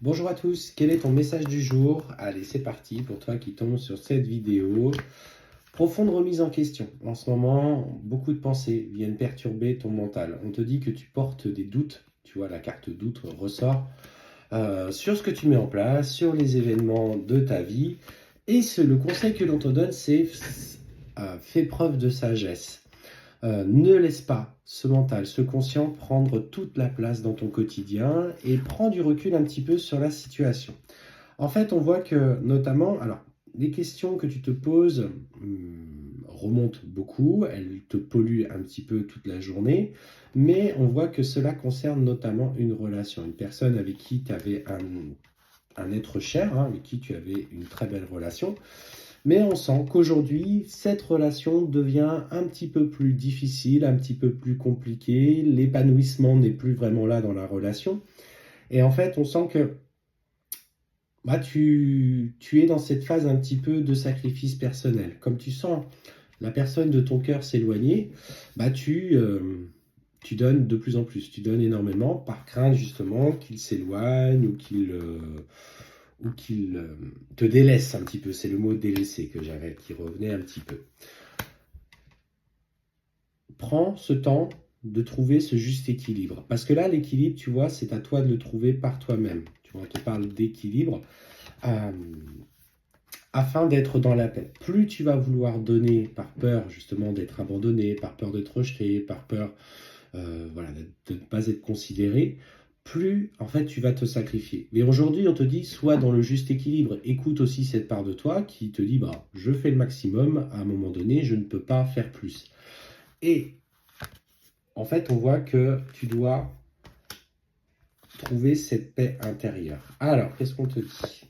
Bonjour à tous, quel est ton message du jour? Allez, c'est parti pour toi qui tombes sur cette vidéo. Profonde remise en question. En ce moment, beaucoup de pensées viennent perturber ton mental. On te dit que tu portes des doutes, tu vois, la carte doute ressort, sur ce que tu mets en place, sur les événements de ta vie. Et le conseil que l'on te donne, c'est fais preuve de sagesse. Ne laisse pas ce mental, ce conscient prendre toute la place dans ton quotidien et prends du recul un petit peu sur la situation. En fait, on voit que notamment, alors, les questions que tu te poses remontent beaucoup, elles te polluent un petit peu toute la journée, mais on voit que cela concerne notamment une relation, une personne avec qui tu avais un être cher, hein, avec qui tu avais une très belle relation. Mais on sent qu'aujourd'hui, cette relation devient un petit peu plus difficile, un petit peu plus compliquée. L'épanouissement n'est plus vraiment là dans la relation. Et en fait, on sent que tu es dans cette phase un petit peu de sacrifice personnel. Comme tu sens la personne de ton cœur s'éloigner, tu donnes de plus en plus. Tu donnes énormément par crainte justement qu'il s'éloigne ou qu'il te délaisse un petit peu. C'est le mot délaisser que j'avais, qui revenait un petit peu. Prends ce temps de trouver ce juste équilibre. Parce que là, l'équilibre, tu vois, c'est à toi de le trouver par toi-même. Tu vois, on te parle d'équilibre euh, afin d'être dans la paix. Plus tu vas vouloir donner par peur justement d'être abandonné, par peur d'être rejeté, par peur voilà, de ne pas être considéré, plus en fait tu vas te sacrifier. Mais aujourd'hui, on te dit, sois dans le juste équilibre. Écoute aussi cette part de toi qui te dit, bah, je fais le maximum, à un moment donné, je ne peux pas faire plus. Et en fait, on voit que tu dois trouver cette paix intérieure. Alors, qu'est-ce qu'on te dit?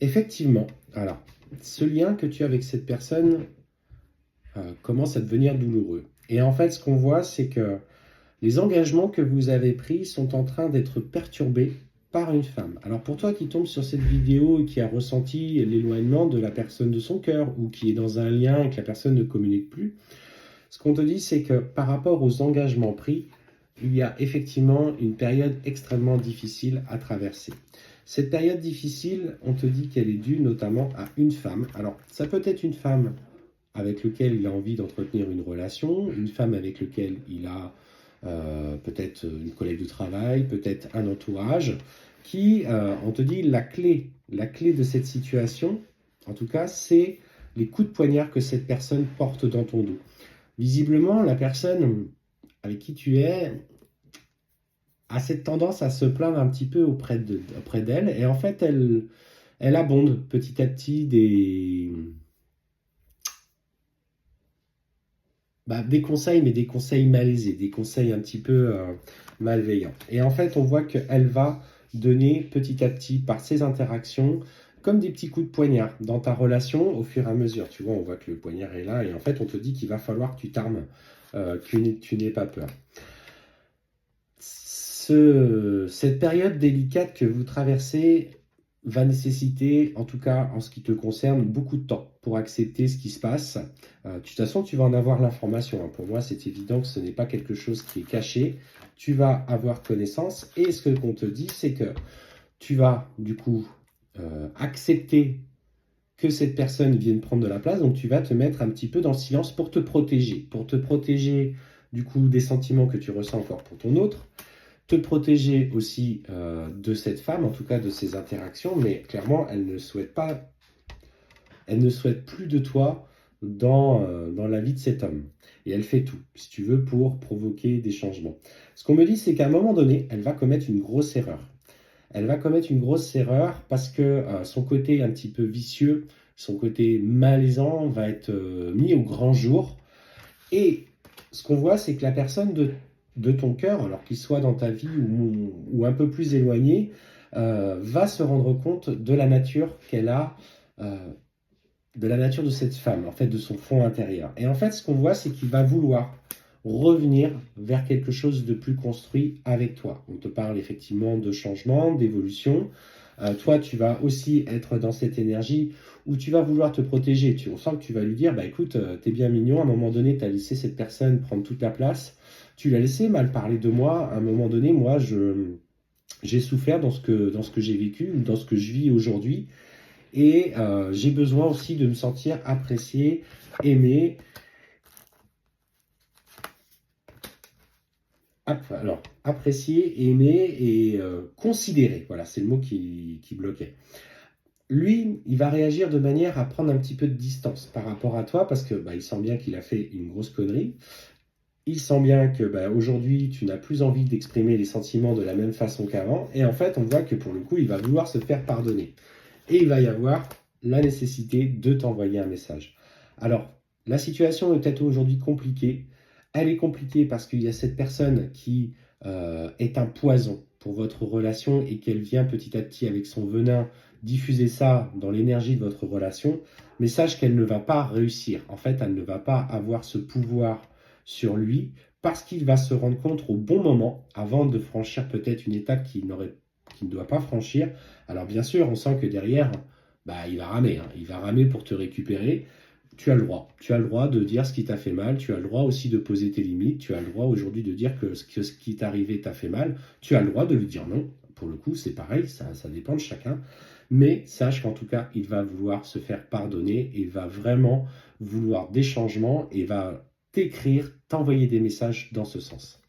Effectivement, alors, ce lien que tu as avec cette personne commence à devenir douloureux. Et en fait, ce qu'on voit, c'est que les engagements que vous avez pris sont en train d'être perturbés par une femme. Alors pour toi qui tombe sur cette vidéo et qui a ressenti l'éloignement de la personne de son cœur ou qui est dans un lien et que la personne ne communique plus, ce qu'on te dit, c'est que par rapport aux engagements pris, il y a effectivement une période extrêmement difficile à traverser. Cette période difficile, on te dit qu'elle est due notamment à une femme. Alors, ça peut être une femme avec laquelle il a envie d'entretenir une relation, une femme avec laquelle il a peut-être une collègue de travail, peut-être un entourage, qui, on te dit, la clé de cette situation, en tout cas, c'est les coups de poignard que cette personne porte dans ton dos. Visiblement, la personne avec qui tu es a cette tendance à se plaindre un petit peu auprès d'elle, et en fait, elle abonde petit à petit des conseils, mais des conseils malaisés, des conseils un petit peu malveillants. Et en fait, on voit qu'elle va donner petit à petit, par ses interactions, comme des petits coups de poignard dans ta relation au fur et à mesure. Tu vois, on voit que le poignard est là, et en fait, on te dit qu'il va falloir que tu t'armes, que tu n'aies pas peur. Cette période délicate que vous traversez va nécessiter, en tout cas en ce qui te concerne, beaucoup de temps pour accepter ce qui se passe. De toute façon, tu vas en avoir l'information, hein. Pour moi, c'est évident que ce n'est pas quelque chose qui est caché. Tu vas avoir connaissance. Et ce qu'on te dit, c'est que tu vas, du coup, accepter que cette personne vienne prendre de la place. Donc, tu vas te mettre un petit peu dans le silence pour te protéger. Pour te protéger, du coup, des sentiments que tu ressens encore pour ton autre, te protéger aussi de cette femme, en tout cas de ses interactions, mais clairement, elle ne souhaite plus de toi dans la vie de cet homme. Et elle fait tout, si tu veux, pour provoquer des changements. Ce qu'on me dit, c'est qu'à un moment donné, elle va commettre une grosse erreur. Elle va commettre une grosse erreur parce que son côté un petit peu vicieux, son côté malaisant va être mis au grand jour. Et ce qu'on voit, c'est que la personne de ton cœur, alors qu'il soit dans ta vie ou un peu plus éloigné, va se rendre compte de la nature qu'elle a, euh, de la nature de cette femme, en fait, de son fond intérieur. Et en fait, ce qu'on voit, c'est qu'il va vouloir revenir vers quelque chose de plus construit avec toi. On te parle effectivement de changement, d'évolution, Toi, tu vas aussi être dans cette énergie où tu vas vouloir te protéger. On sent que tu vas lui dire, bah écoute, t'es bien mignon, à un moment donné, tu as laissé cette personne prendre toute la place, tu l'as laissé mal parler de moi, à un moment donné, moi, j'ai souffert dans ce que j'ai vécu ou dans ce que je vis aujourd'hui, et j'ai besoin aussi de me sentir apprécié, aimé. Alors, apprécié, aimé et considéré. Voilà, c'est le mot qui bloquait. Lui, il va réagir de manière à prendre un petit peu de distance par rapport à toi parce que bah, il sent bien qu'il a fait une grosse connerie. Il sent bien que bah, aujourd'hui, tu n'as plus envie d'exprimer les sentiments de la même façon qu'avant. Et en fait, on voit que pour le coup, il va vouloir se faire pardonner. Et il va y avoir la nécessité de t'envoyer un message. Alors, la situation est peut-être aujourd'hui compliquée. Elle est compliquée parce qu'il y a cette personne qui est un poison pour votre relation et qu'elle vient petit à petit avec son venin diffuser ça dans l'énergie de votre relation. Mais sache qu'elle ne va pas réussir. En fait, elle ne va pas avoir ce pouvoir sur lui parce qu'il va se rendre compte au bon moment, avant de franchir peut-être une étape qu'il ne doit pas franchir. Alors bien sûr, on sent que derrière, bah, il va ramer, hein. Il va ramer pour te récupérer. Tu as le droit. Tu as le droit de dire ce qui t'a fait mal. Tu as le droit aussi de poser tes limites. Tu as le droit aujourd'hui de dire que ce qui t'est arrivé t'a fait mal. Tu as le droit de lui dire non. Pour le coup, c'est pareil, ça dépend de chacun. Mais sache qu'en tout cas, il va vouloir se faire pardonner et va vraiment vouloir des changements et va t'écrire, t'envoyer des messages dans ce sens.